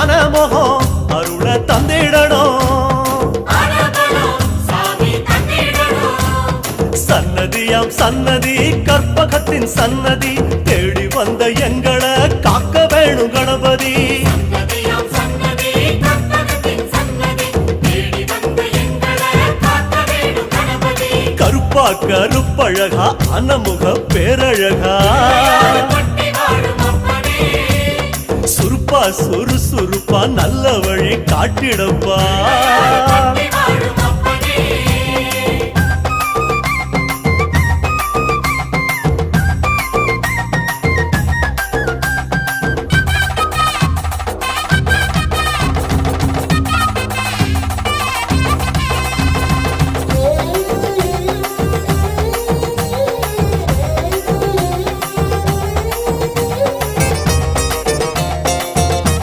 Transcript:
மனமோகம் அருள தந்திடணும். சன்னதியாம் சன்னதி கற்பகத்தின் சன்னதி தேடி வந்த எங்களை காக்க வேணும் கணபதி. கருப்பா கருப்பழகா அனமுக பேரழகா சுருப்பா சுறுசுறுப்பா நல்ல வழி காட்டிடப்பா.